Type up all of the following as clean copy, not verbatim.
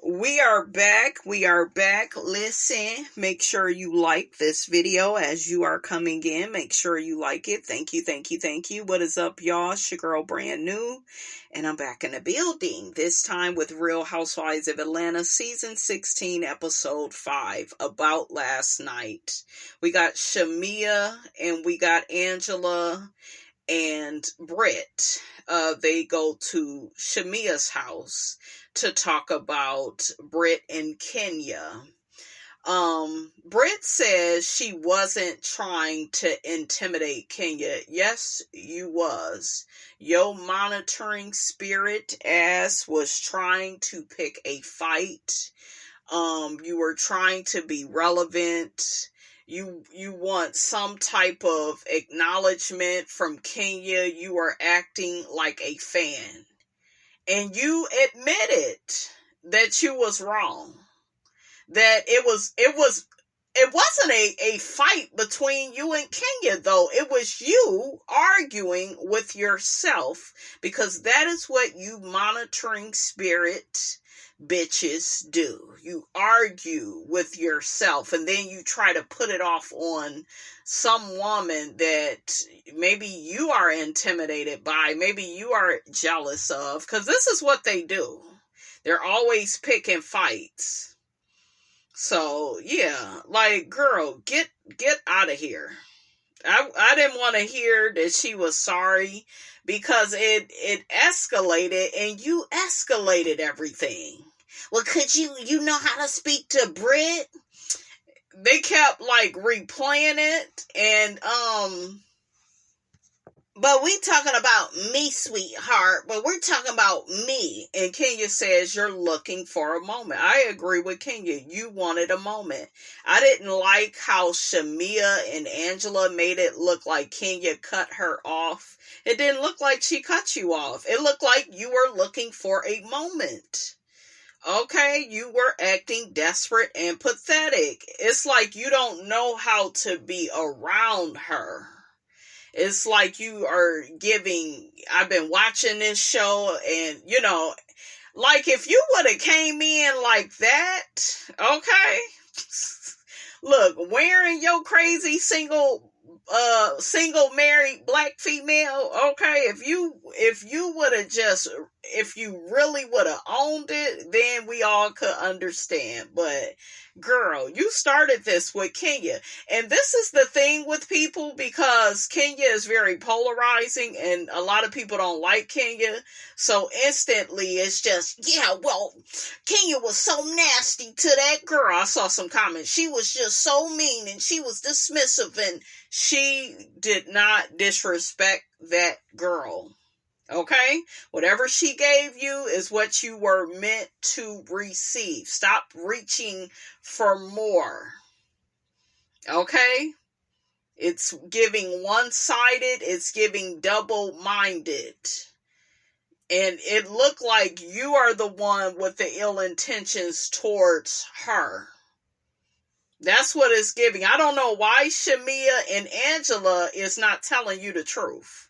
We are back. We are back. Listen, make sure you like this video as you are coming in. Make sure you like it. Thank you, thank you, thank you. What is up, y'all? It's your girl, Brand New, and I'm back in the building. This time with Real Housewives of Atlanta, Season 16, Episode 5, About Last Night. We got Shamia, and we got Angela, and Britt. They go to Shamia's house to talk about Britt and Kenya. Britt says she wasn't trying to intimidate Kenya. Yes, you was. Your monitoring spirit ass was trying to pick a fight. You were trying to be relevant. You want some type of acknowledgement from Kenya. You are acting like a fan. And you admitted that you was wrong. That it wasn't a fight between you and Kenya, though. It was you arguing with yourself, because that is what you monitoring spirit bitches do. You argue with yourself, and then you try to put it off on some woman that maybe you are intimidated by, maybe you are jealous of, because this is what they do. They're always picking fights. So yeah, like, girl, get out of here. I didn't want to hear that she was sorry, because it escalated, and you escalated everything. Well, could you know how to speak to Britt? They kept like replaying it, and but we talking about me, sweetheart, but we're talking about me. And Kenya says you're looking for a moment. I agree with Kenya. You wanted a moment. I didn't like how Shamia and Angela made it look like Kenya cut her off. It didn't look like she cut you off. It looked like you were looking for a moment. Okay, you were acting desperate and pathetic. It's like you don't know how to be around her. It's like you are giving, I've been watching this show, and, like, if you would have came in like that, okay, look, wearing your crazy single married black female, okay, if you would have just, if you really would have owned it, then we all could understand. But girl, you started this with Kenya, and this is the thing with people, because Kenya is very polarizing, and a lot of people don't like Kenya, so instantly it's just, yeah, well, Kenya was so nasty to that girl. I saw some comments, she was just so mean, and she was dismissive, and she did not disrespect that girl. Okay? Whatever she gave you is what you were meant to receive. Stop reaching for more. Okay? It's giving one-sided. It's giving double-minded. And it looked like you are the one with the ill intentions towards her. That's what it's giving. I don't know why Shamia and Angela is not telling you the truth.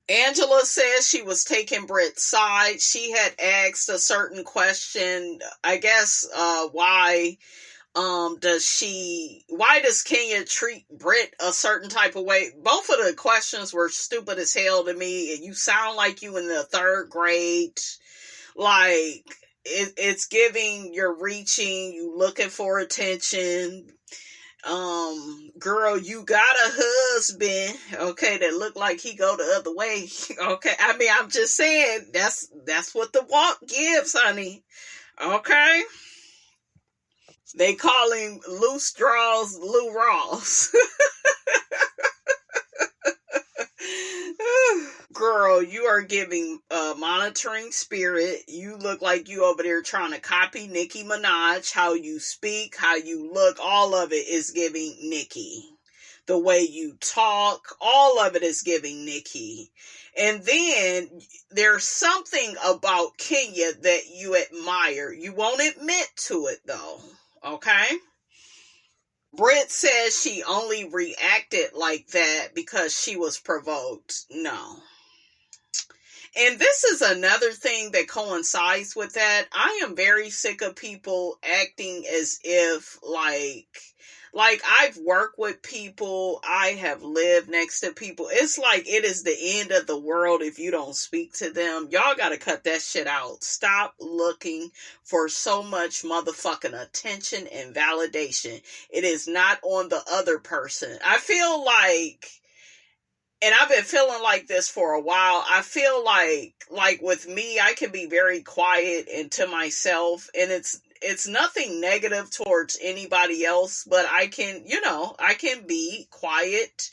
Angela says she was taking Britt's side. She had asked a certain question. I guess, why does Kenya treat Britt a certain type of way? Both of the questions were stupid as hell to me. And you sound like you in the 3rd grade. Like, it's giving, you're reaching, you looking for attention. Girl, you got a husband, okay, that look like he go the other way. Okay, I mean, I'm just saying, that's what the walk gives, honey. Okay, they call him Loose Draws Lou Ross. Girl, you are giving monitoring spirit. You look like you over there trying to copy Nicki Minaj. How you speak, how you look, all of it is giving Nicki. The way you talk, all of it is giving Nicki. And then there's something about Kenya that you admire. You won't admit to it, though. Okay? Britt says she only reacted like that because she was provoked. No. And this is another thing that coincides with that. I am very sick of people acting as if like I've worked with people, I have lived next to people. It's like it is the end of the world if you don't speak to them. Y'all gotta cut that shit out. Stop looking for so much motherfucking attention and validation. It is not on the other person. I feel like, and I've been feeling like this for a while. I feel like with me, I can be very quiet and to myself, and it's nothing negative towards anybody else, but I can be quiet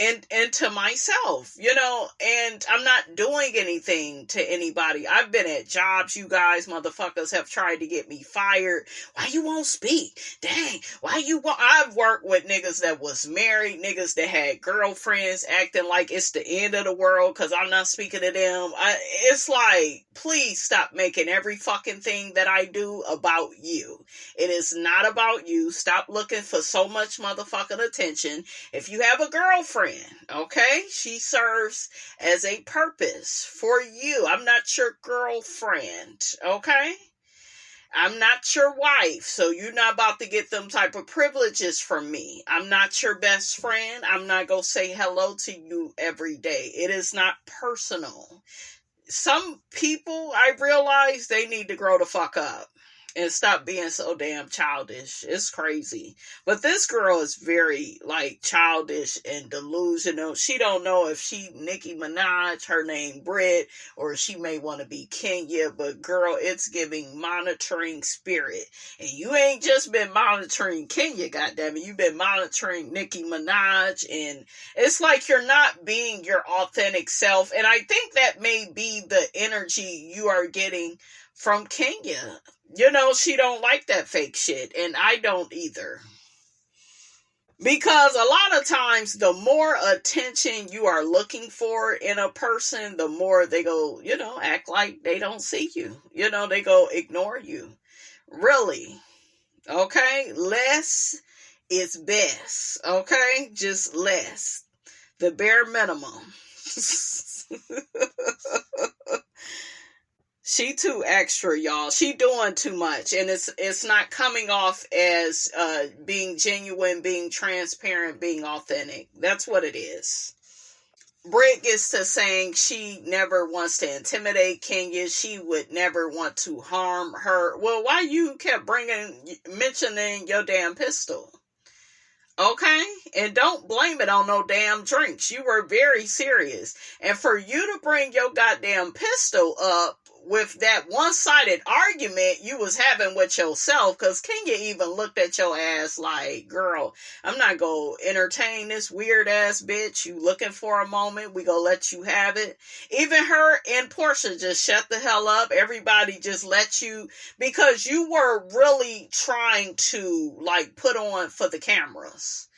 and to myself, and I'm not doing anything to anybody. I've been at jobs, you guys, motherfuckers have tried to get me fired. Why you won't speak? Dang, I've worked with niggas that was married, niggas that had girlfriends acting like it's the end of the world because I'm not speaking to them. It's like, please stop making every fucking thing that I do about you. It is not about you. Stop looking for so much motherfucking attention. If you have a girlfriend, okay, she serves as a purpose for you. I'm not your girlfriend, okay? I'm not your wife, so you're not about to get them type of privileges from me. I'm not your best friend. I'm not going to say hello to you every day. It is not personal. Some people, I realize they need to grow the fuck up and stop being so damn childish. It's crazy. But this girl is very, childish and delusional. She don't know if she Nicki Minaj, her name Britt, or she may want to be Kenya. But girl, it's giving monitoring spirit. And you ain't just been monitoring Kenya, goddammit. You've been monitoring Nicki Minaj. And it's like you're not being your authentic self. And I think that may be the energy you are getting from Kenya. She don't like that fake shit, and I don't either. Because a lot of times, the more attention you are looking for in a person, the more they go, act like they don't see you. They go ignore you. Really. Okay? Less is best. Okay? Just less. The bare minimum. She too extra, y'all. She doing too much, and it's not coming off as being genuine, being transparent, being authentic. That's what it is. Britt gets to saying she never wants to intimidate Kenya. She would never want to harm her. Well, why you kept mentioning your damn pistol? Okay? And don't blame it on no damn drinks. You were very serious. And for you to bring your goddamn pistol up with that one-sided argument you was having with yourself, because Kenya even looked at your ass like, girl, I'm not gonna entertain this weird-ass bitch. You looking for a moment, we gonna let you have it. Even her and Portia just shut the hell up. Everybody just let you, because you were really trying to, put on for the cameras.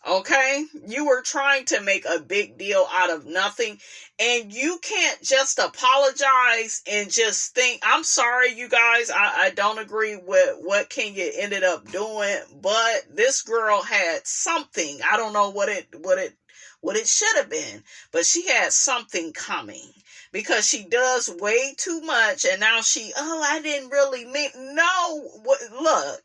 Okay? You were trying to make a big deal out of nothing, and you can't just apologize and just think, I'm sorry, you guys, I don't agree with what Kenya ended up doing, but this girl had something. I don't know what it should have been, but she had something coming, because she does way too much, and now I didn't really mean, no, look,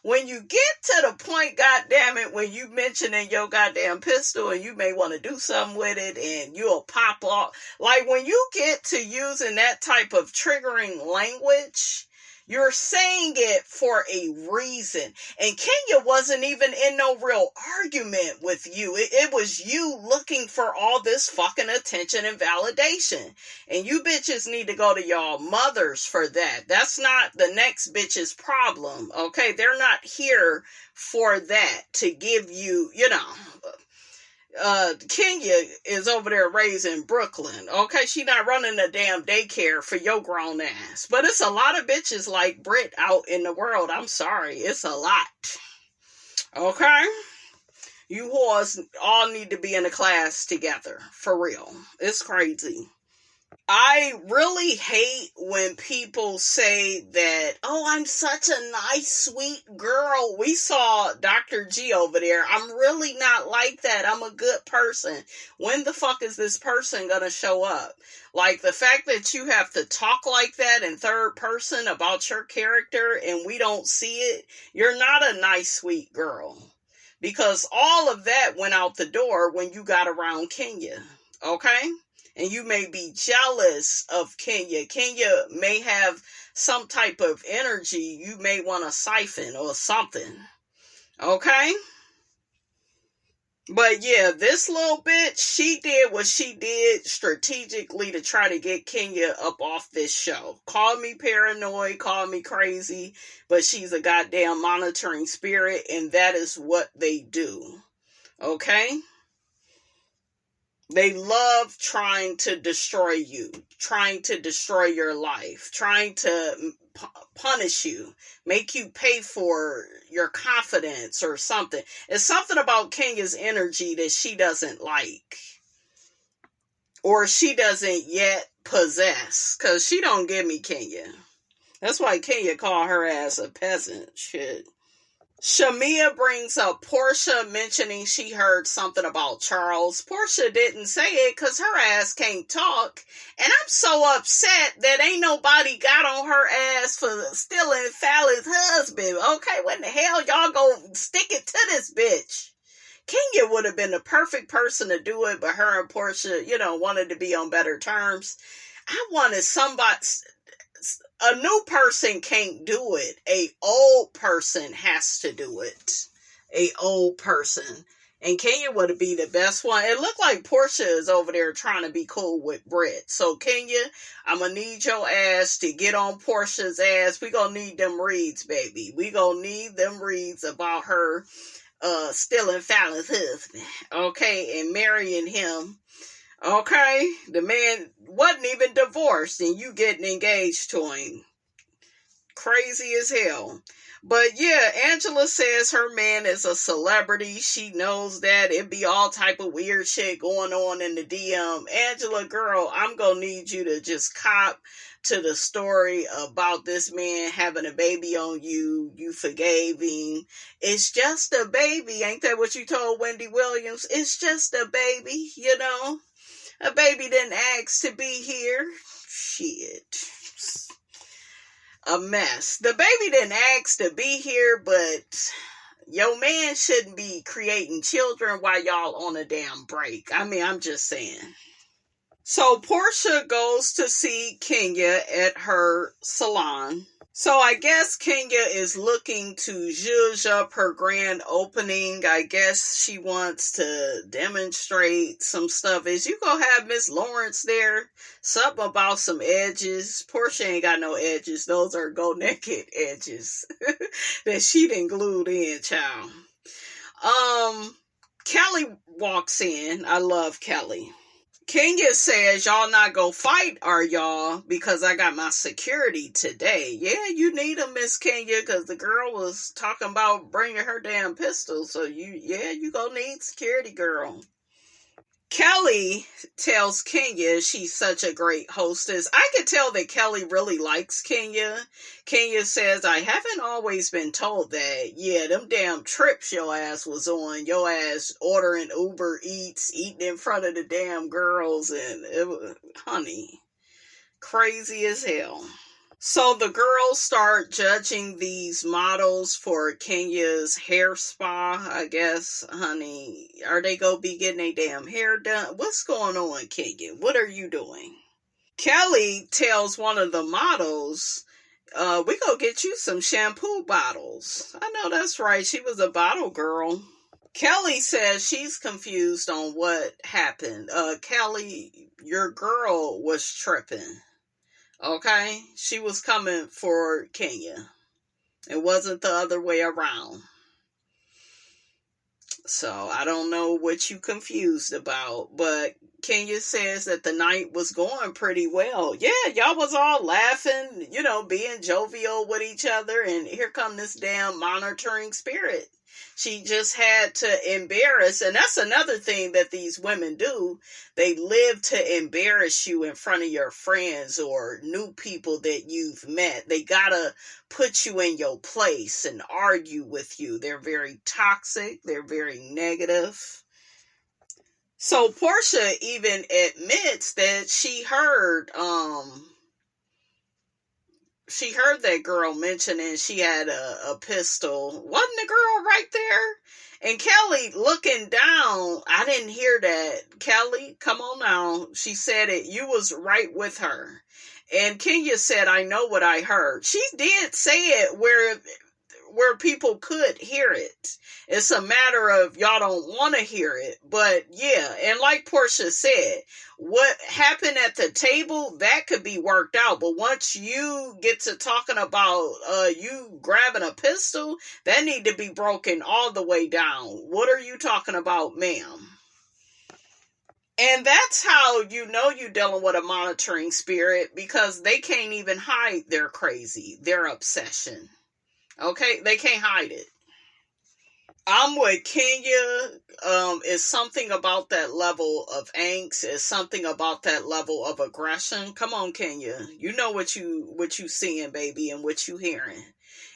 when you get to the point, goddammit, when you mentioning your goddamn pistol and you may want to do something with it and you'll pop off, when you get to using that type of triggering language, you're saying it for a reason. And Kenya wasn't even in no real argument with you. It was you looking for all this fucking attention and validation. And you bitches need to go to y'all mothers for that. That's not the next bitch's problem, okay? They're not here for that, to give you, Kenya is over there raising Brooklyn. Okay, she not running a damn daycare for your grown ass. But it's a lot of bitches like Britt out in the world. I'm sorry, it's a lot. Okay, you whores all need to be in a class together, for real. It's crazy. I really hate when people say that, oh, I'm such a nice, sweet girl. We saw Dr. G over there. I'm really not like that. I'm a good person. When the fuck is this person gonna show up? Like, the fact that you have to talk like that in third person about your character and we don't see it, you're not a nice, sweet girl. Because all of that went out the door when you got around Kenya. Okay? And you may be jealous of Kenya. Kenya may have some type of energy you may want to siphon or something. Okay? But yeah, this little bitch, she did what she did strategically to try to get Kenya up off this show. Call me paranoid, call me crazy, but she's a goddamn monitoring spirit, and that is what they do. Okay? They love trying to destroy you, trying to destroy your life, trying to punish you, make you pay for your confidence or something. It's something about Kenya's energy that she doesn't like, or she doesn't yet possess, because she don't give me Kenya. That's why Kenya called her ass a peasant. Shit. Shamia brings up Portia mentioning she heard something about Charles. Portia didn't say it because her ass can't talk. And I'm so upset that ain't nobody got on her ass for stealing Fallon's husband. Okay, when the hell y'all go stick it to this bitch? Kenya would have been the perfect person to do it, but her and Portia, wanted to be on better terms. I wanted somebody... A new person can't do it. A old person has to do it. A old person. And Kenya would be the best one. It looked like Portia is over there trying to be cool with Britt. So Kenya, I'm going to need your ass to get on Portia's ass. We going to need them reads, baby. We going to need them reads about her stealing Fallon's husband. Okay, and marrying him. Okay, the man wasn't even divorced and you getting engaged to him. Crazy as hell. But yeah, Angela says her man is a celebrity. She knows that. It be all type of weird shit going on in the DM. Angela, girl, I'm gonna need you to just cop to the story about this man having a baby on you. You forgave him. It's just a baby. Ain't that what you told Wendy Williams? It's just a baby, A baby didn't ask to be here. Shit. A mess. The baby didn't ask to be here, but your man shouldn't be creating children while y'all on a damn break. I mean, I'm just saying. So Portia goes to see Kenya at her salon. So I guess Kenya is looking to zhuzh up her grand opening. I guess she wants to demonstrate some stuff. Is you gonna have Miss Lawrence there? Something about some edges. Portia ain't got no edges. Those are go naked edges that she done glued in, child. Kelly walks in. I love Kelly. Kenya says, y'all not go fight, are y'all? Because I got my security today. Yeah, you need them, Miss Kenya, because the girl was talking about bringing her damn pistol. So you gonna need security, girl. Kelly tells Kenya she's such a great hostess. I could tell that Kelly really likes Kenya. Kenya says, I haven't always been told that. Yeah, them damn trips your ass was on. Your ass ordering Uber Eats, eating in front of the damn girls, and it was, honey, crazy as hell. So the girls start judging these models for Kenya's hair spa, I guess. Honey, are they going to be getting their damn hair done? What's going on, Kenya? What are you doing? Kelly tells one of the models, we going to get you some shampoo bottles. I know that's right. She was a bottle girl. Kelly says she's confused on what happened. Kelly, your girl was tripping. Okay, she was coming for Kenya. It wasn't the other way around. So I don't know what you confused about, but Kenya says that the night was going pretty well. Yeah, y'all was all laughing, being jovial with each other, and here come this damn monitoring spirit. She just had to embarrass, and that's another thing that these women do. They live to embarrass you in front of your friends or new people that you've met. They gotta put you in your place and argue with you. They're very toxic. They're very negative. So Portia even admits that she heard that girl mentioning she had a pistol. Wasn't the girl right there? And Kelly looking down, I didn't hear that. Kelly, come on now. She said it. You was right with her. And Kenya said, I know what I heard. She did say it where people could hear it. It's a matter of y'all don't want to hear it. But yeah, and like Portia said, what happened at the table, that could be worked out. But once you get to talking about you grabbing a pistol, that need to be broken all the way down. What are you talking about, ma'am? And that's how you know you're dealing with a monitoring spirit, because they can't even hide their crazy, their obsession. Okay, they can't hide it. I'm with Kenya. It's something about that level of angst. It's something about that level of aggression. Come on, Kenya. You know what you seeing, baby, and what you hearing.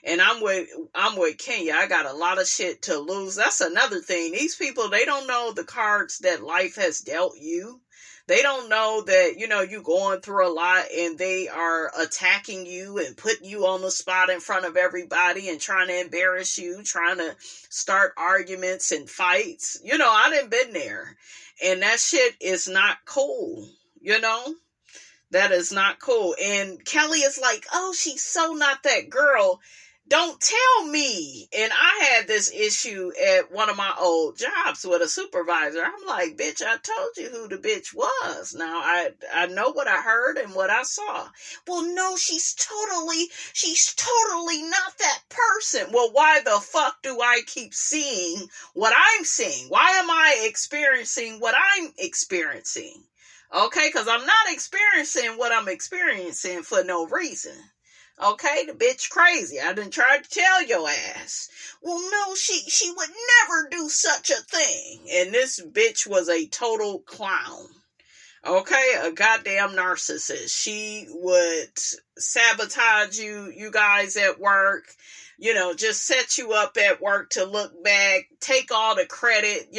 And I'm with Kenya. I got a lot of shit to lose. That's another thing. These people, they don't know the cards that life has dealt you. They don't know that, you going through a lot, and they are attacking you and putting you on the spot in front of everybody and trying to embarrass you, trying to start arguments and fights. I done been there, and that shit is not cool. That is not cool. And Kelly is like, oh, she's so not that girl. Don't tell me. And I had this issue at one of my old jobs with a supervisor. I'm like, bitch, I told you who the bitch was. Now, I know what I heard and what I saw. Well, no, she's totally not that person. Well, why the fuck do I keep seeing what I'm seeing? Why am I experiencing what I'm experiencing? Okay, because I'm not experiencing what I'm experiencing for no reason. Okay, the bitch crazy. I done tried to tell your ass. Well, no, she would never do such a thing. And this bitch was a total clown. Okay, a goddamn narcissist. She would sabotage you guys at work. Just set you up at work to look back, take all the credit,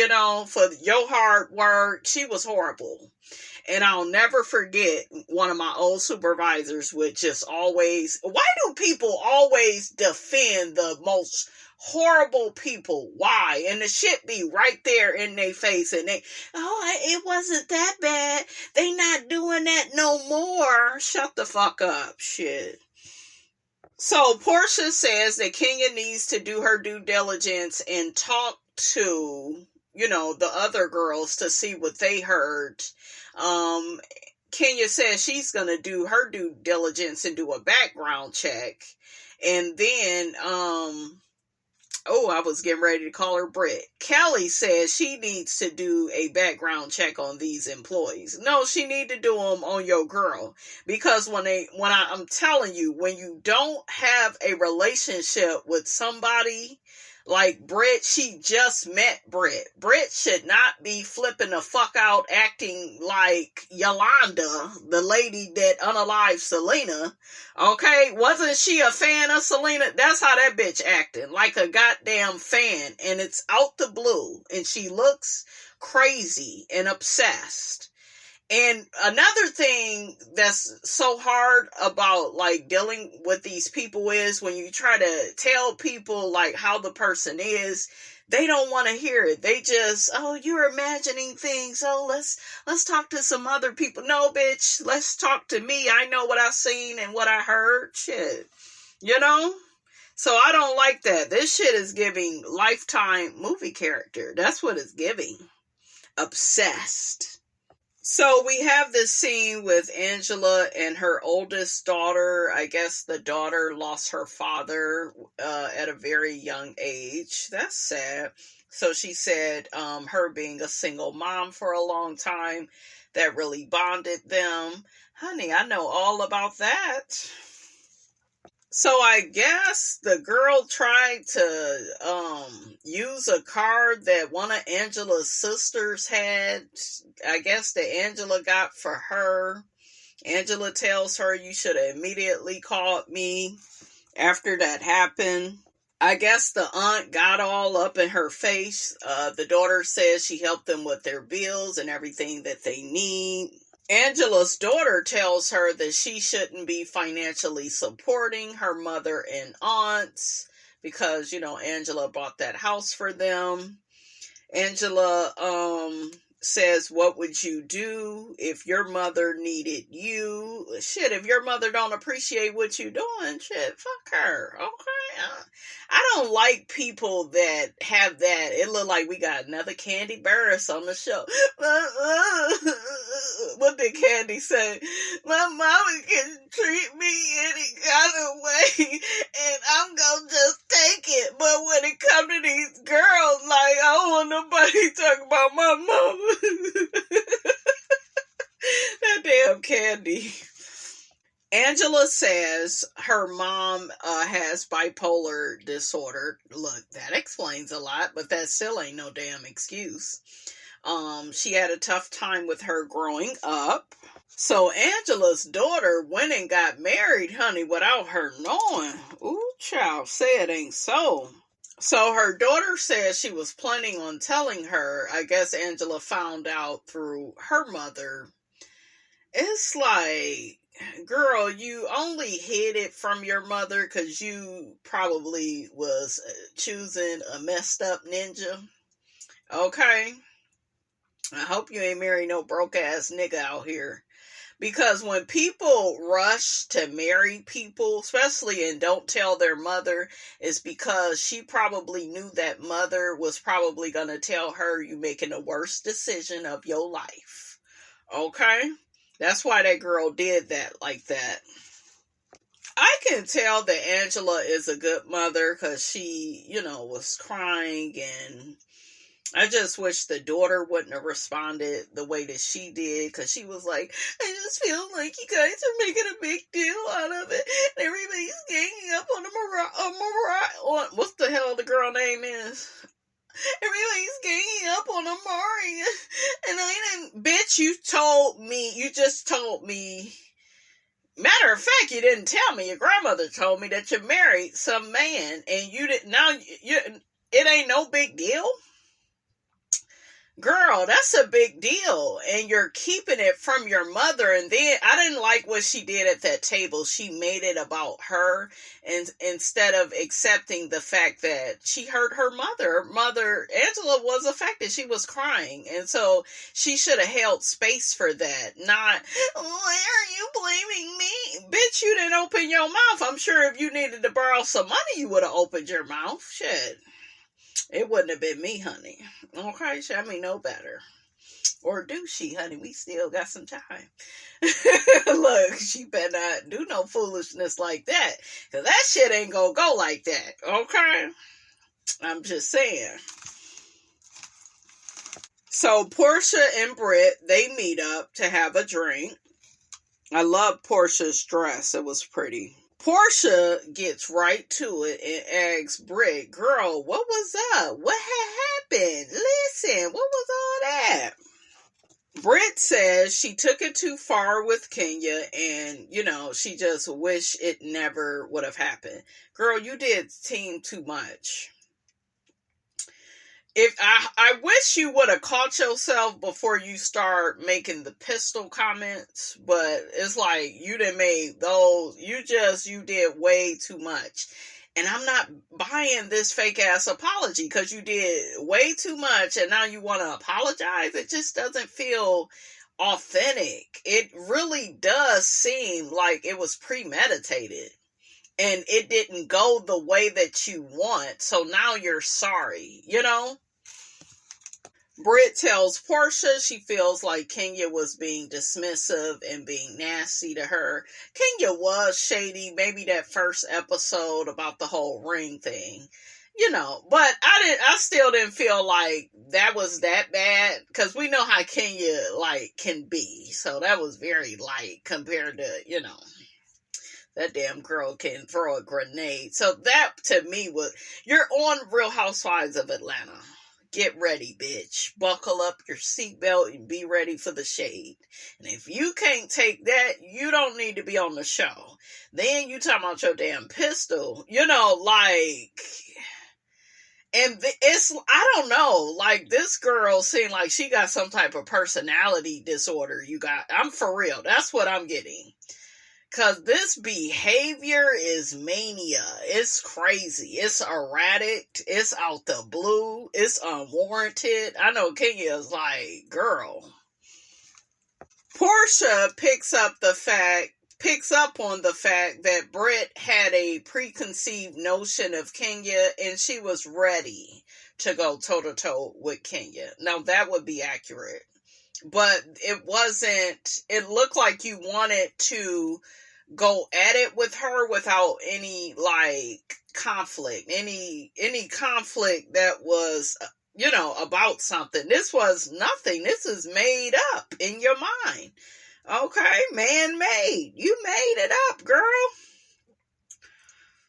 for your hard work. She was horrible. And I'll never forget, one of my old supervisors would just always, why do people always defend the most horrible people? Why? And the shit be right there in their face, and it wasn't that bad. They not doing that no more. Shut the fuck up, shit. So Portia says that Kenya needs to do her due diligence and talk to, the other girls to see what they heard. Kenya says she's going to do her due diligence and do a background check. And then, I was getting ready to call her Britt. Kelly says she needs to do a background check on these employees. No, she need to do them on your girl. Because I'm telling you, when you don't have a relationship with somebody like Britt, she just met Britt. Britt should not be flipping the fuck out acting like Yolanda, the lady that unalived Selena. Okay? Wasn't she a fan of Selena? That's how that bitch acting. Like a goddamn fan. And it's out the blue. And she looks crazy and obsessed. And another thing that's so hard about dealing with these people is when you try to tell people how the person is, they don't want to hear it. They just, you're imagining things. Let's talk to some other people. No, bitch, let's talk to me. I know what I seen and what I heard. Shit. So I don't like that. This shit is giving Lifetime movie character. That's what it's giving. Obsessed. So we have this scene with Angela and her oldest daughter. I guess the daughter lost her father at a very young age. That's sad. So she said her being a single mom for a long time, that really bonded them. Honey, I know all about that. So I guess the girl tried to use a card that one of Angela's sisters had. I guess that Angela got for her. Angela tells her, you should have immediately called me after that happened. I guess the aunt got all up in her face. The daughter says she helped them with their bills and everything that they need. Angela's daughter tells her that she shouldn't be financially supporting her mother and aunts because, Angela bought that house for them. Angela says, what would you do if your mother needed you? Shit, if your mother don't appreciate what you doing, shit, fuck her, okay? I don't like people that have that. It look like we got another Candy Burris on the show. What did Candy say? My mama can treat me any kind of way, and I'm gonna just take it. But when it comes to these girls, like, I don't want nobody talking about my mama. That damn Candy. Angela says her mom has bipolar disorder. Look, that explains a lot, but that still ain't no damn excuse. She had a tough time with her growing up. So Angela's daughter went and got married, honey, without her knowing. Ooh, child, say it ain't so. So her daughter says she was planning on telling her. I guess Angela found out through her mother. It's like, girl, you only hid it from your mother because you probably was choosing a messed up ninja. Okay? I hope you ain't married no broke ass nigga out here. Because when people rush to marry people, especially and don't tell their mother, it's because she probably knew that mother was probably going to tell her you making the worst decision of your life. Okay? That's why that girl did that like that. I can tell that Angela is a good mother because she, was crying, and I just wish the daughter wouldn't have responded the way that she did, because she was like, I just feel like you guys are making a big deal out of it. And everybody's ganging up on Mariah. What the hell the girl name is? Everybody's ganging up on Amari. And I didn't, bitch, you just told me. Matter of fact, you didn't tell me. Your grandmother told me that you married some man, and you didn't, it ain't no big deal. Girl, that's a big deal, and you're keeping it from your mother. And then I didn't like what she did at that table. She made it about her, and instead of accepting the fact that she hurt her mother, Angela was affected. She was crying, and so she should have held space for that. Not, why are you blaming me? Bitch, you didn't open your mouth. I'm sure if you needed to borrow some money, you would have opened your mouth. Shit. It wouldn't have been me, honey. Okay, she had me know better. Or do she, honey? We still got some time. Look, she better not do no foolishness like that. Because that shit ain't gonna go like that. Okay? I'm just saying. So, Portia and Britt, they meet up to have a drink. I love Portia's dress. It was pretty. Portia gets right to it and asks Britt, girl, what was up? What had happened? Listen, what was all that? Britt says she took it too far with Kenya, and, she just wish it never would have happened. Girl, you did seem too much. If I wish you would have caught yourself before you start making the pistol comments, but it's like you done made those, you did way too much. And I'm not buying this fake ass apology because you did way too much and now you want to apologize. It just doesn't feel authentic. It really does seem like it was premeditated. And it didn't go the way that you want. So now you're sorry, Britt tells Portia she feels like Kenya was being dismissive and being nasty to her. Kenya was shady, maybe that first episode about the whole ring thing. But I still didn't feel like that was that bad, because we know how Kenya, can be. So that was very light compared to, That damn girl can throw a grenade. So that to me was, you're on Real Housewives of Atlanta. Get ready, bitch. Buckle up your seatbelt and be ready for the shade. And if you can't take that, you don't need to be on the show. Then you talking about your damn pistol. You know, like... And it's, I don't know, like, this girl seemed like she got some type of personality disorder. I'm for real. That's what I'm getting. Because this behavior is mania. It's crazy. It's erratic. It's out the blue. It's unwarranted. I know Kenya is like, girl. Portia picks up on the fact that Britt had a preconceived notion of Kenya and she was ready to go toe-to-toe with Kenya. Now, that would be accurate. But it looked like you wanted to go at it with her without any, like, conflict. Any conflict that was, about something. This was nothing. This is made up in your mind. Okay, man-made. You made it up, girl.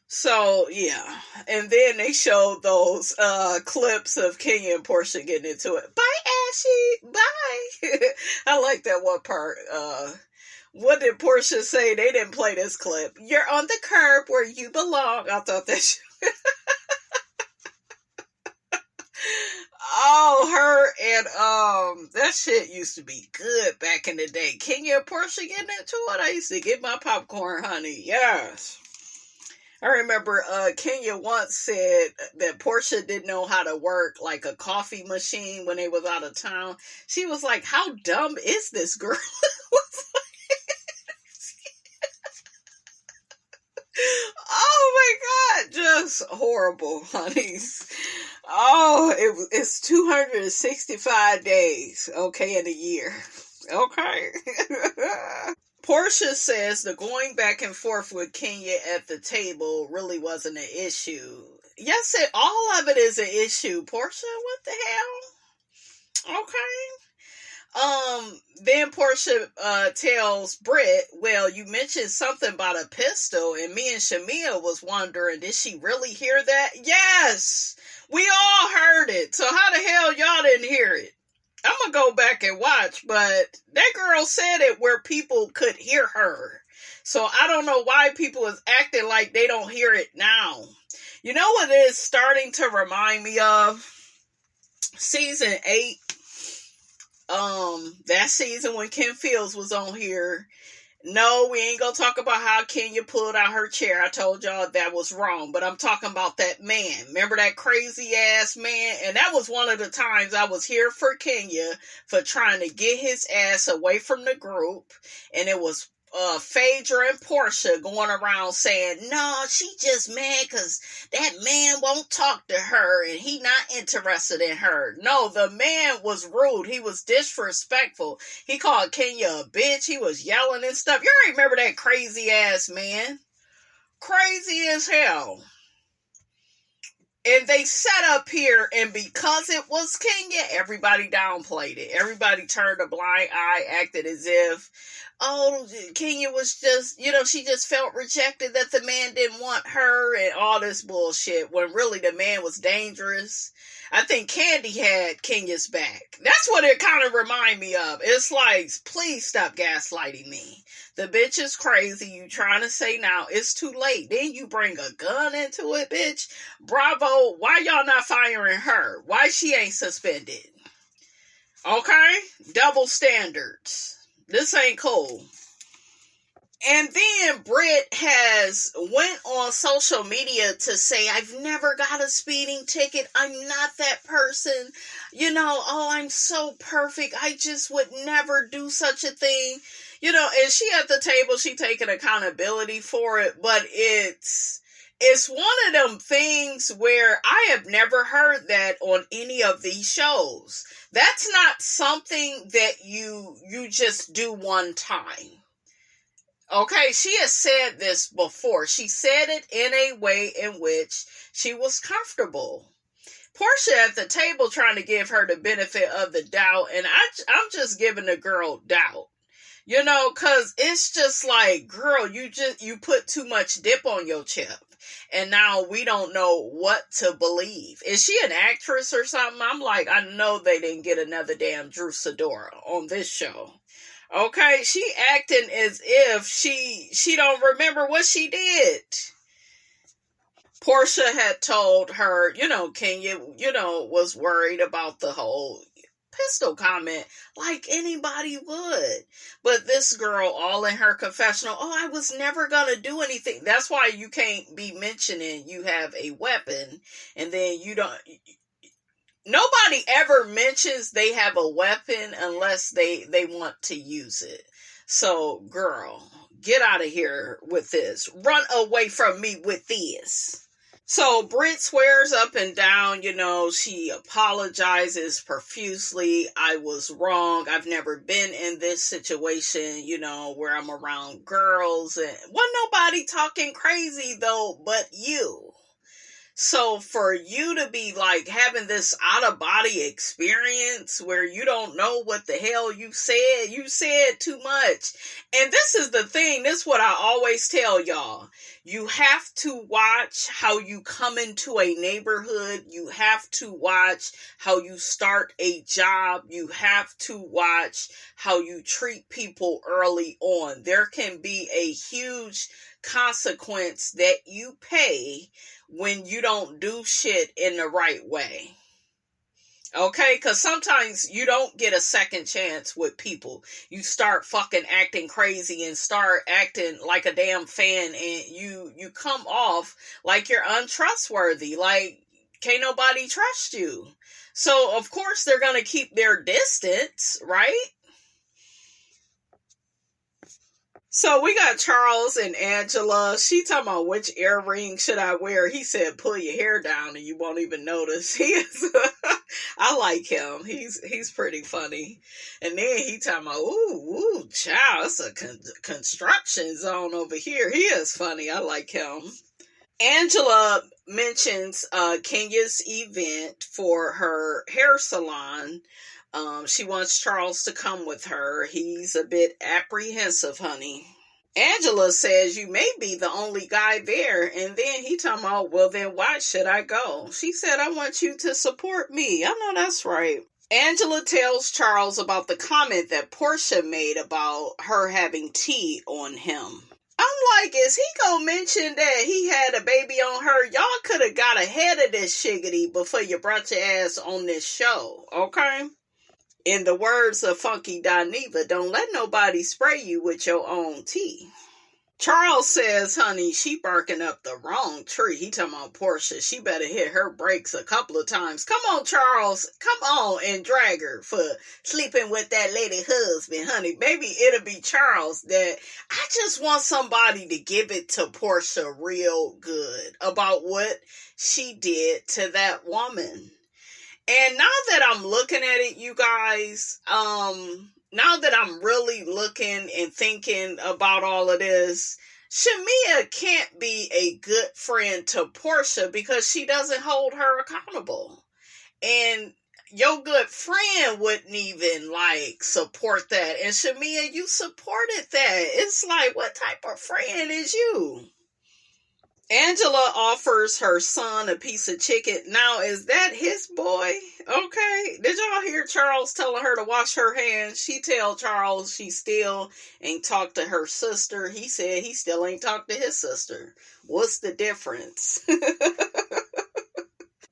So, yeah. And then they showed those clips of Kenya and Portia getting into it. Bye, Ashley. Bye. I like that one part. What did Portia say? They didn't play this clip. You're on the curb where you belong. I thought that Oh, her and that shit used to be good back in the day. Kenya and Portia getting into it. I used to get my popcorn, honey. Yes. I remember Kenya once said that Portia didn't know how to work like a coffee machine when they was out of town. She was like, how dumb is this girl? Oh my God, just horrible, honeys. Oh, it's 265 days, okay, in a year. Okay. Portia says the going back and forth with Kenya at the table really wasn't an issue. Yes, all of it is an issue. Portia, what the hell? Okay. Then Portia tells Britt, well, you mentioned something about a pistol, and me and Shamia was wondering, did she really hear that? Yes! We all heard it, so how the hell y'all didn't hear it? I'm gonna go back and watch, but that girl said it where people could hear her. So I don't know why people is acting like they don't hear it now. You know what it is starting to remind me of? Season 8. That season when Kim Fields was on here. No, we ain't gonna talk about how Kenya pulled out her chair. I told y'all that was wrong, but I'm talking about that man. Remember that crazy ass man? And that was one of the times I was here for Kenya for trying to get his ass away from the group. And it was Phaedra and Portia going around saying, no, she just mad because that man won't talk to her and he not interested in her. No, the man was rude. He was disrespectful. He called Kenya a bitch. He was yelling and stuff. You already remember that crazy ass man? Crazy as hell. And they sat up here, and because it was Kenya, everybody downplayed it. Everybody turned a blind eye, acted as if, oh, Kenya was just, she just felt rejected, that the man didn't want her and all this bullshit, when really the man was dangerous. I think Candy had Kenya's back. That's what it kind of reminded me of. It's like, please stop gaslighting me. The bitch is crazy. You trying to say now it's too late. Then you bring a gun into it, bitch. Bravo. Why y'all not firing her? Why she ain't suspended? Okay? Double standards. This ain't cool. And then Britt went on social media to say, I've never got a speeding ticket. I'm not that person. I'm so perfect. I just would never do such a thing. And she at the table, she taking accountability for it, but it's one of them things where I have never heard that on any of these shows. That's not something that you just do one time. Okay, she has said this before. She said it in a way in which she was comfortable. Portia at the table trying to give her the benefit of the doubt, and I'm just giving the girl doubt. You know, cause it's just like, girl, you put too much dip on your chip. And now we don't know what to believe. Is she an actress or something? I'm like, I know they didn't get another damn Drew Sidora on this show. Okay, she acting as if she don't remember what she did. Portia had told her, Kenya, was worried about the whole pistol comment like anybody would. But this girl, all in her confessional, I was never gonna do anything. That's why you can't be mentioning you have a weapon and then you don't. Nobody ever mentions they have a weapon unless they want to use it. So, girl, get out of here with this. Run away from me with this. So Britt swears up and down, she apologizes profusely. I was wrong. I've never been in this situation, where I'm around girls. And wasn't nobody talking crazy though, but you. So for you to be like having this out of body experience where you don't know what the hell you said too much. And this is the thing, this is what I always tell y'all. You have to watch how you come into a neighborhood. You have to watch how you start a job. You have to watch how you treat people early on. There can be a huge consequence that you pay when you don't do shit in the right way. Okay? Because sometimes you don't get a second chance with people. You start fucking acting crazy and start acting like a damn fan and you come off like you're untrustworthy. Like, can't nobody trust you. So, of course, they're going to keep their distance, right? So we got Charles and Angela. She talking about which earring should I wear. He said, pull your hair down and you won't even notice. He is, I like him. He's pretty funny. And then he talking about, ooh, child, it's a construction zone over here. He is funny. I like him. Angela mentions Kenya's event for her hair salon. She wants Charles to come with her. He's a bit apprehensive, honey. Angela says you may be the only guy there. And then he talking about, well, then why should I go? She said, I want you to support me. I know that's right. Angela tells Charles about the comment that Portia made about her having tea on him. I'm like, is he gonna mention that he had a baby on her? Y'all could have got ahead of this shiggity before you brought your ass on this show, okay? In the words of Funky Dineva, don't let nobody spray you with your own tea. Charles says, honey, she barking up the wrong tree. He talking about Portia. She better hit her brakes a couple of times. Come on, Charles. Come on and drag her for sleeping with that lady husband, honey. Maybe it'll be Charles that I just want somebody to give it to Portia real good about what she did to that woman. And now that I'm looking at it, you guys, now that I'm really looking and thinking about all of this, Shamia can't be a good friend to Portia because she doesn't hold her accountable. And your good friend wouldn't even, support that. And Shamia, you supported that. It's like, what type of friend is you? Angela offers her son a piece of chicken. Now, is that his boy? Okay. Did y'all hear Charles telling her to wash her hands? She tell Charles she still ain't talked to her sister. He said he still ain't talked to his sister. What's the difference?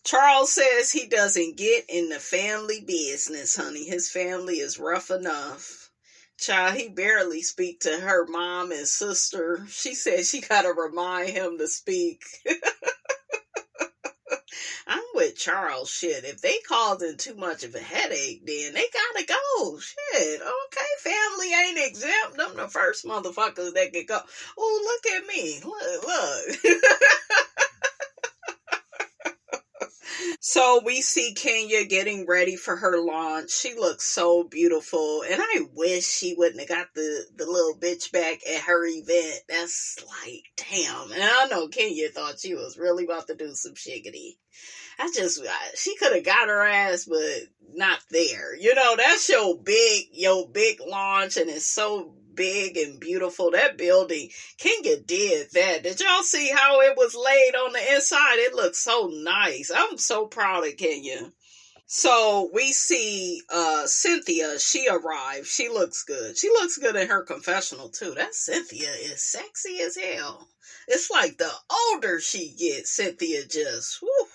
Charles says he doesn't get in the family business, honey. His family is rough enough. Child, he barely speak to her mom and sister. She said she gotta remind him to speak. I'm with Charles. Shit, if they causing too much of a headache, then they gotta go. Shit, okay, family ain't exempt. Them the first motherfuckers that could go. Oh, look at me. Look. So we see Kenya getting ready for her launch. She looks so beautiful. And I wish she wouldn't have got the little bitch back at her event. That's like, damn. And I know Kenya thought she was really about to do some shiggity. She could have got her ass, but not there. You know, that's your big launch, and it's so big and beautiful. That building, Kenya did that. Did y'all see how it was laid on the inside? It looks so nice. I'm so proud of Kenya. So we see Cynthia. She arrived. She looks good. She looks good in her confessional too. That Cynthia is sexy as hell. It's like the older she gets, Cynthia just, whew.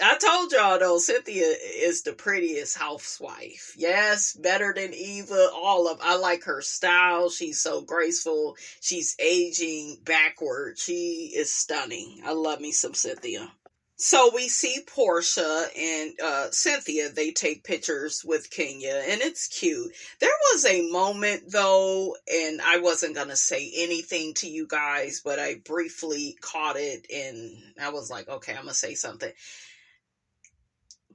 I told y'all though, Cynthia is the prettiest housewife. Yes, better than Eva. I like her style. She's so graceful. She's aging backward. She is stunning. I love me some Cynthia. So we see Portia and Cynthia. They take pictures with Kenya, and it's cute. There was a moment though, and I wasn't going to say anything to you guys, but I briefly caught it, and I was like, okay, I'm going to say something.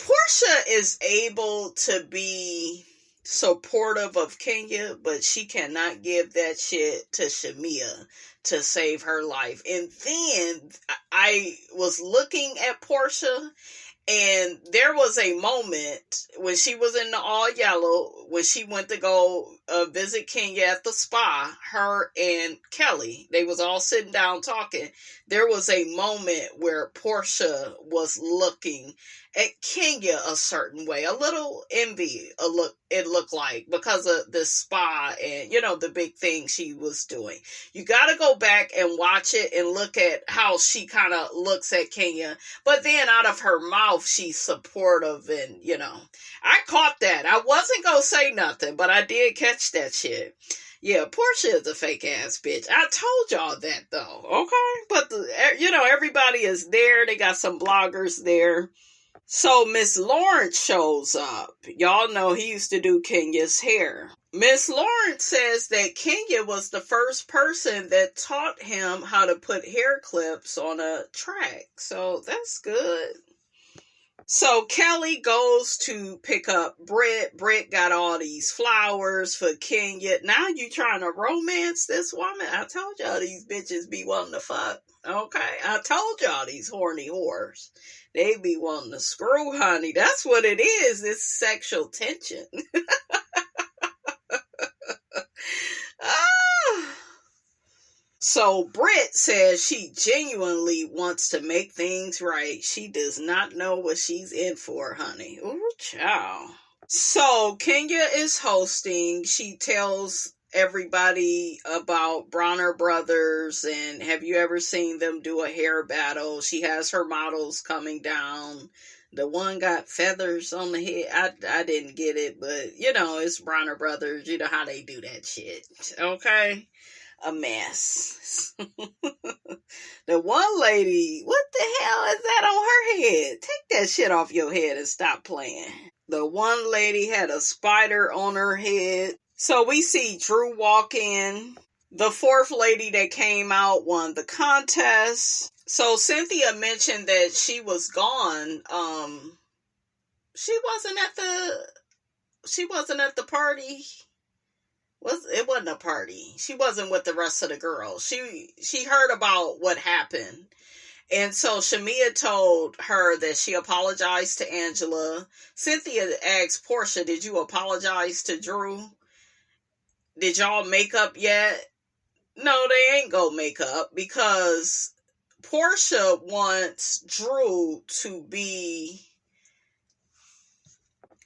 Portia is able to be supportive of Kenya, but she cannot give that shit to Shamia to save her life. And then I was looking at Portia, and there was a moment when she was in the all yellow, when she went to go visit Kenya at the spa, her and Kelly, they was all sitting down talking. There was a moment where Portia was looking at Kenya a certain way, a little envy, it looked like, because of the spa and, you know, the big thing she was doing. You got to go back and watch it and look at how she kind of looks at Kenya, but then out of her mouth, she's supportive, and, you know, I caught that. I wasn't going to say nothing, but I did catch that shit. Yeah, Portia is a fake ass bitch. I told y'all that though, okay? But, everybody is there. They got some bloggers there. So Miss Lawrence shows up. Y'all know he used to do Kenya's hair. Miss Lawrence says that Kenya was the first person that taught him how to put hair clips on a track. So that's good. So Kelly goes to pick up Britt. Britt got all these flowers for Kenya. Now you trying to romance this woman? I told y'all these bitches be wanting to fuck. Okay? I told y'all these horny whores. They be wanting to screw, honey. That's what it is. It's sexual tension. So Britt says she genuinely wants to make things right. She does not know what she's in for, honey. Ooh, child. So Kenya is hosting. She tells everybody about Bronner Brothers, and have you ever seen them do a hair battle? She has her models coming down. The one got feathers on the head. I didn't get it, but you know, it's Bronner Brothers. You know how they do that shit. Okay? A mess. The one lady, what the hell is that on her head? Take that shit off your head and stop playing. The one lady had a spider on her head. So we see Drew walk in. The fourth lady that came out won the contest. So Cynthia mentioned that she was gone. She wasn't at the party. It wasn't a party. She wasn't with the rest of the girls. She heard about what happened. And so Shamia told her that she apologized to Angela. Cynthia asked Portia, did you apologize to Drew? Did y'all make up yet? No, they ain't go make up, because Portia wants Drew to be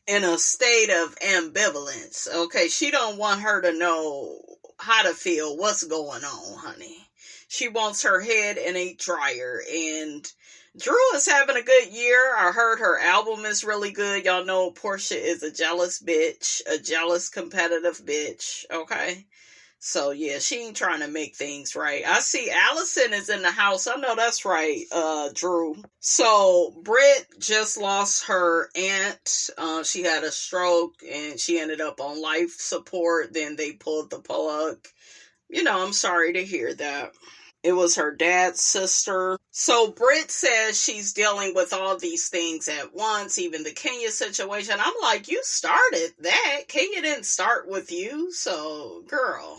in a state of ambivalence. Okay, she don't want her to know how to feel, what's going on, honey. She wants her head in a dryer, and Drew is having a good year. I heard her album is really good. Y'all know Portia is a jealous bitch, a jealous competitive bitch, okay? So yeah, she ain't trying to make things right. I see Allison is in the house. I know that's right, Drew. So Britt just lost her aunt. She had a stroke and she ended up on life support. Then they pulled the plug. You know, I'm sorry to hear that. It was her dad's sister. So Britt says she's dealing with all these things at once, even the Kenya situation. I'm like, you started that. Kenya didn't start with you. So, girl.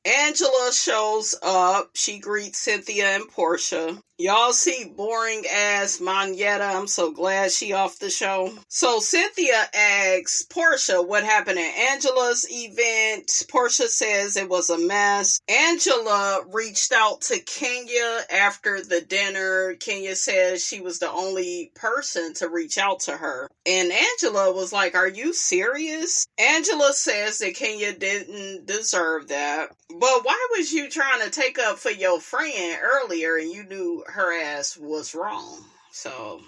Angela shows up. She greets Cynthia and Portia. Y'all see boring ass Manetta. I'm so glad she off the show. So Cynthia asks Portia what happened at Angela's event. Portia says it was a mess. Angela reached out to Kenya after the dinner. Kenya says she was the only person to reach out to her. And Angela was like, are you serious? Angela says that Kenya didn't deserve that. But why was you trying to take up for your friend earlier and you knew her ass was wrong? So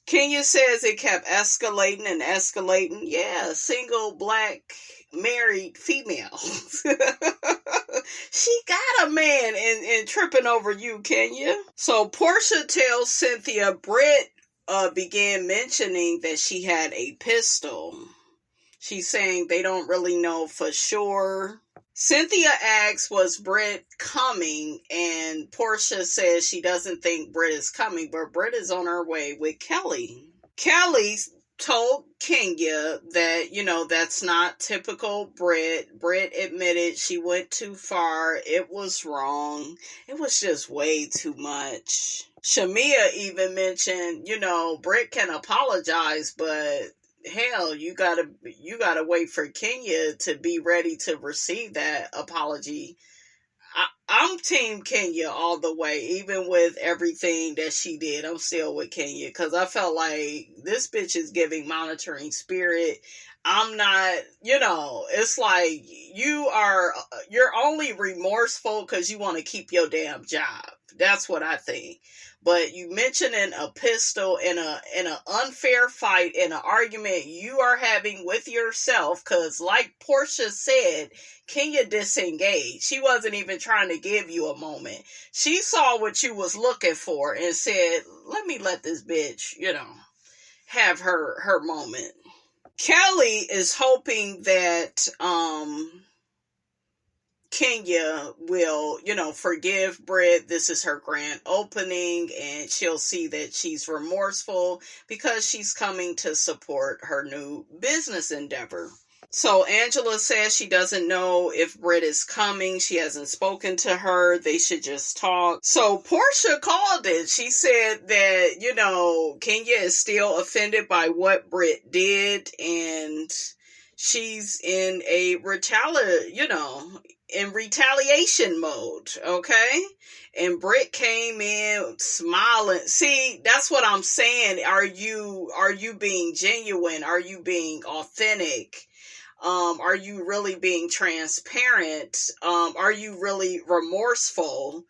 Kenya says it kept escalating and escalating. Yeah, single black married female. She got a man and tripping over you, Kenya. So Portia tells Cynthia Britt began mentioning that she had a pistol. She's saying they don't really know for sure. Cynthia asks, was Britt coming? And Portia says she doesn't think Britt is coming, but Britt is on her way with Kelly. Kelly told Kenya that, that's not typical Britt. Britt admitted she went too far. It was wrong. It was just way too much. Shamia even mentioned, Britt can apologize, but hell, you gotta wait for Kenya to be ready to receive that apology. I'm team Kenya all the way, even with everything that she did. I'm still with Kenya because I felt like this bitch is giving monitoring spirit. I'm not, it's like you're only remorseful because you want to keep your damn job. That's what I think. But you mentioning a pistol in an unfair fight, in an argument you are having with yourself, because like Portia said, Kenya disengaged. She wasn't even trying to give you a moment. She saw what you was looking for and said, let this bitch, have her moment. Kelly is hoping that Kenya will, forgive Britt. This is her grand opening, and she'll see that she's remorseful because she's coming to support her new business endeavor. So Angela says she doesn't know if Britt is coming. She hasn't spoken to her. They should just talk. So Portia called it. She said that, Kenya is still offended by what Britt did, and she's in a retaliation mode, okay? And Britt came in smiling. See, that's what I'm saying. Are you being genuine? Are you being authentic? Are you really being transparent? Are you really remorseful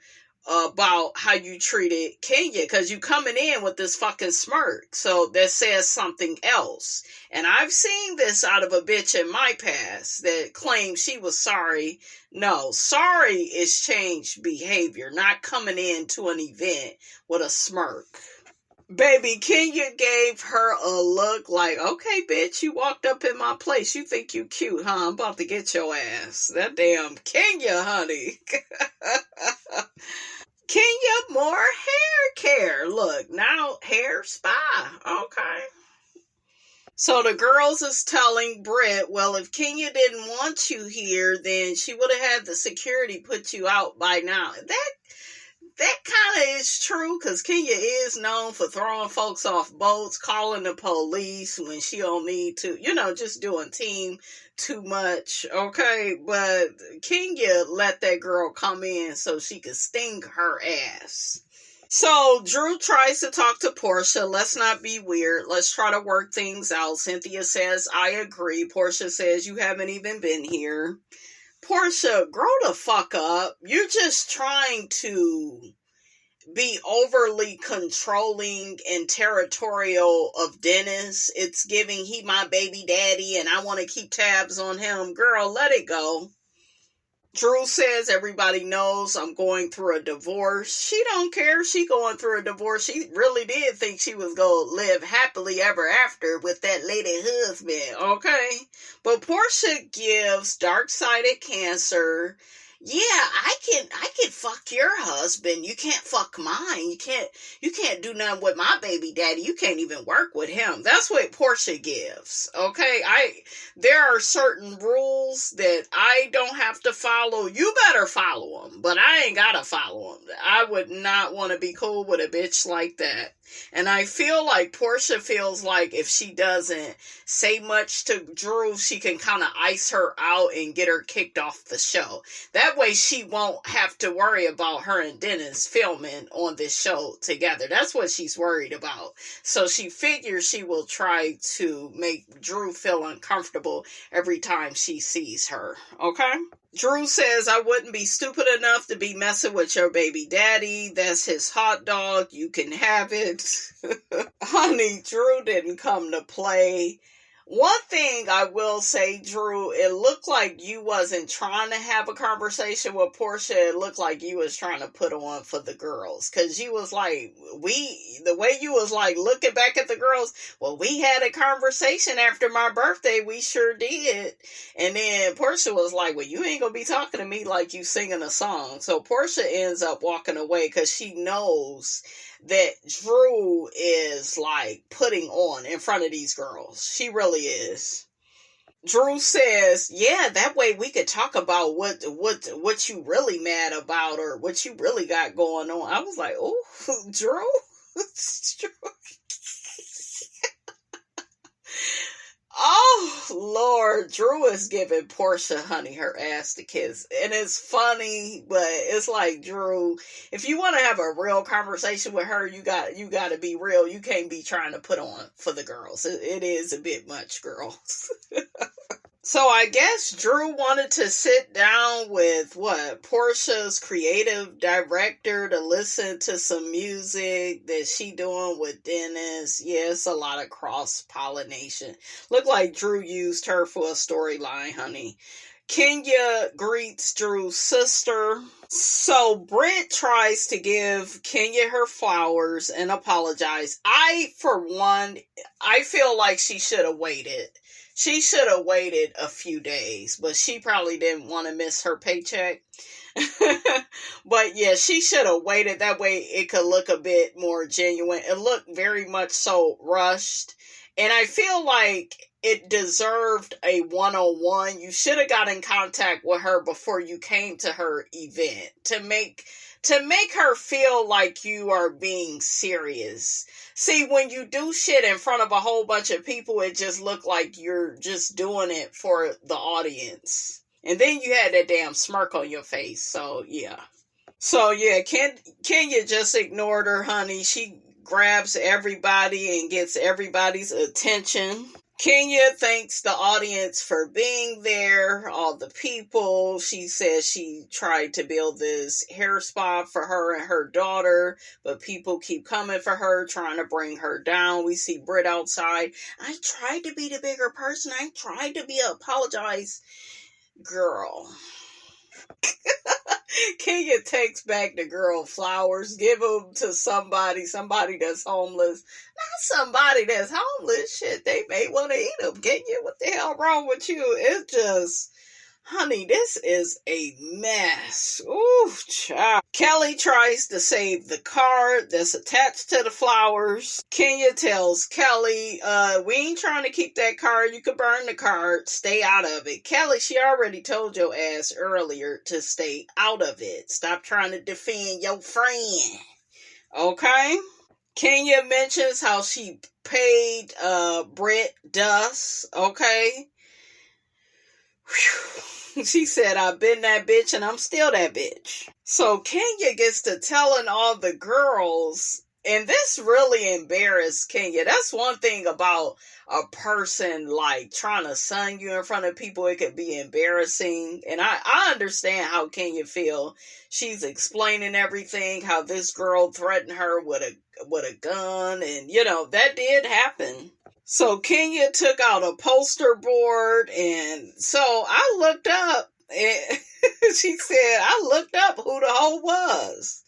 about how you treated Kenya? Because you coming in with this fucking smirk. So that says something else. And I've seen this out of a bitch in my past that claims she was sorry. No, sorry is changed behavior, not coming into an event with a smirk. Baby, Kenya gave her a look like, okay, bitch, you walked up in my place. You think you cute, huh? I'm about to get your ass. That damn Kenya, honey. Kenya, more hair care. Look, now hair spa. Okay. So the girls is telling Britt, well, if Kenya didn't want you here, then she would have had the security put you out by now. That kind of is true, because Kenya is known for throwing folks off boats, calling the police when she don't need to, just doing team too much, okay? But Kenya let that girl come in so she could sting her ass. So Drew tries to talk to Portia. Let's not be weird. Let's try to work things out. Cynthia says, I agree. Portia says, you haven't even been here. Portia, grow the fuck up. You're just trying to be overly controlling and territorial of Dennis. It's giving he my baby daddy and I want to keep tabs on him. Girl, let it go. Drew says everybody knows I'm going through a divorce. She don't care. She going through a divorce. She really did think she was going to live happily ever after with that lady husband, okay? But Portia gives dark-sided Cancer yeah, I can fuck your husband. You can't fuck mine. You can't do nothing with my baby daddy. You can't even work with him. That's what Portia gives. Okay? There are certain rules that I don't have to follow. You better follow them, but I ain't gotta follow them. I would not want to be cool with a bitch like that. And I feel like Portia feels like if she doesn't say much to Drew, she can kind of ice her out and get her kicked off the show. That way she won't have to worry about her and Dennis filming on this show together. That's what she's worried about. So she figures she will try to make Drew feel uncomfortable every time she sees her. Okay? Drew says, I wouldn't be stupid enough to be messing with your baby daddy. That's his hot dog. You can have it. Honey, Drew didn't come to play. One thing I will say, Drew, it looked like you wasn't trying to have a conversation with Portia. It looked like you was trying to put on for the girls. Because you was like, the way you was like looking back at the girls, well, we had a conversation after my birthday. We sure did. And then Portia was like, well, you ain't going to be talking to me like you singing a song. So Portia ends up walking away because she knows that Drew is like putting on in front of these girls. She really is. Drew says, yeah, that way we could talk about what you really mad about or what you really got going on. I was like, oh, Drew? Oh, Lord, Drew is giving Portia, honey, her ass to kiss. And it's funny, but it's like, Drew, if you want to have a real conversation with her, you got to be real. You can't be trying to put on for the girls. It is a bit much, girls. So I guess Drew wanted to sit down with Portia's creative director to listen to some music that she doing with Dennis. Yeah, it's a lot of cross-pollination. Look like Drew used her for a storyline, honey. Kenya greets Drew's sister. So Britt tries to give Kenya her flowers and apologize. For one, I feel like she should have waited. She should have waited a few days, but she probably didn't want to miss her paycheck. But yeah, she should have waited. That way it could look a bit more genuine. It looked very much so rushed. And I feel like it deserved a one-on-one. You should have got in contact with her before you came to her event to make her feel like you are being serious. See, when you do shit in front of a whole bunch of people, it just look like you're just doing it for the audience. And then you had that damn smirk on your face. So, yeah. Kenya just ignored her, honey. She grabs everybody and gets everybody's attention. Kenya thanks the audience for being there, all the people. She says she tried to build this hair spa for her and her daughter, but people keep coming for her, trying to bring her down. We see Britt outside. I tried to be the bigger person. I tried to apologize. Girl. Kenya takes back the girl flowers, give them to somebody that's homeless. Not somebody that's homeless. Shit, they may want to eat them. Kenya, what the hell wrong with you? It's just, honey, this is a mess. Ooh, child. Kelly tries to save the card that's attached to the flowers. Kenya tells Kelly, we ain't trying to keep that card. You can burn the card. Stay out of it. Kelly, she already told your ass earlier to stay out of it. Stop trying to defend your friend. Okay? Kenya mentions how she paid Britt dust. Okay? Whew. She said, I've been that bitch and I'm still that bitch. So Kenya gets to telling all the girls, and this really embarrassed Kenya. That's one thing about a person like trying to sun you in front of people. It could be embarrassing. And I understand how Kenya feel. She's explaining everything, how this girl threatened her with a gun. And, that did happen. So Kenya took out a poster board, and so I looked up, and she said, I looked up who the hoe was.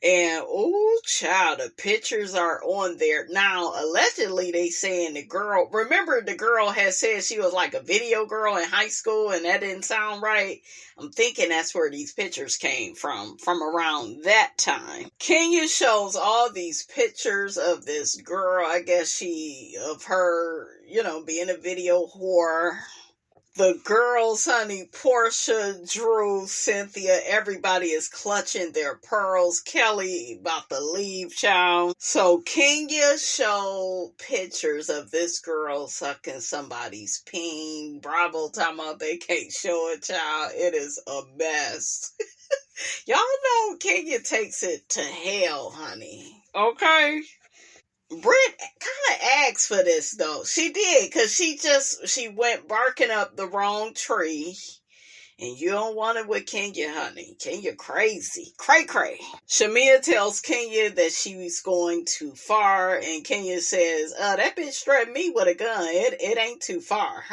And oh child, the pictures are on there. Now, allegedly they saying the girl, remember the girl had said she was like a video girl in high school and that didn't sound right. I'm thinking that's where these pictures came from around that time. Kenya shows all these pictures of this girl, I guess of her, being a video whore. The girls, honey, Portia, Drew, Cynthia, everybody is clutching their pearls. Kelly about to leave, child. So Kenya showed pictures of this girl sucking somebody's peen. Bravo talking about they can't show it, child. It is a mess. Y'all know Kenya takes it to hell, honey. Okay? Britt kind of asked for this though. She did, because she went barking up the wrong tree. And you don't want it with Kenya, honey. Kenya crazy. Cray. Shamia tells Kenya that she's going too far. And Kenya says, that bitch threatened me with a gun. It ain't too far.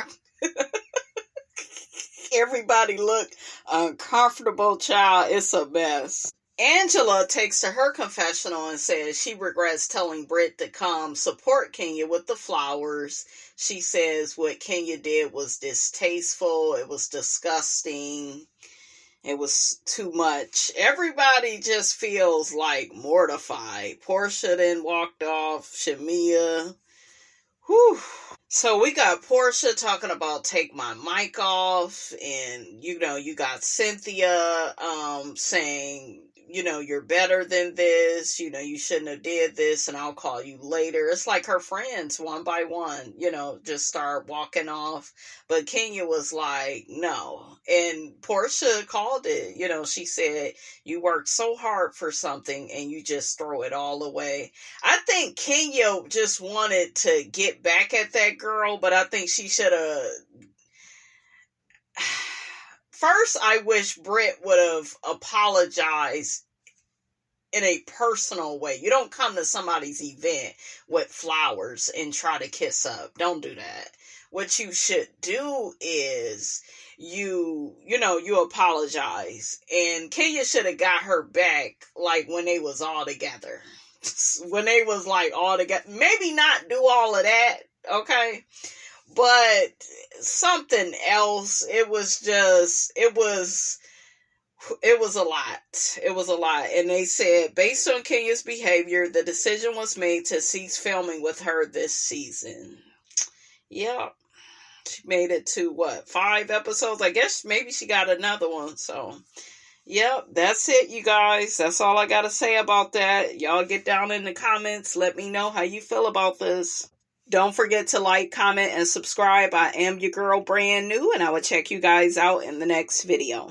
Everybody look uncomfortable, child. It's a mess. Angela takes to her confessional and says she regrets telling Britt to come support Kenya with the flowers. She says what Kenya did was distasteful. It was disgusting. It was too much. Everybody just feels like mortified. Portia then walked off. Shamia. Whew. So we got Portia talking about take my mic off, and you got Cynthia saying, you're better than this, you shouldn't have did this, and I'll call you later. It's like her friends one by one, just start walking off. But Kenya was like, no. And Portia called it, she said, you worked so hard for something and you just throw it all away. I think Kenya just wanted to get back at that girl, but I think she should have. First, I wish Britt would have apologized in a personal way. You don't come to somebody's event with flowers and try to kiss up. Don't do that. What you should do is you apologize. And Kenya should have got her back like when they was all together. When they was like all together. Maybe not do all of that, okay? But something else. It was a lot. It was a lot. And they said, based on Kenya's behavior, the decision was made to cease filming with her this season. Yeah. She made it to 5 episodes? I guess maybe she got another one. So, yep, that's it, you guys. That's all I got to say about that. Y'all get down in the comments. Let me know how you feel about this. Don't forget to like, comment, and subscribe. I am your girl, Brand New, and I will check you guys out in the next video.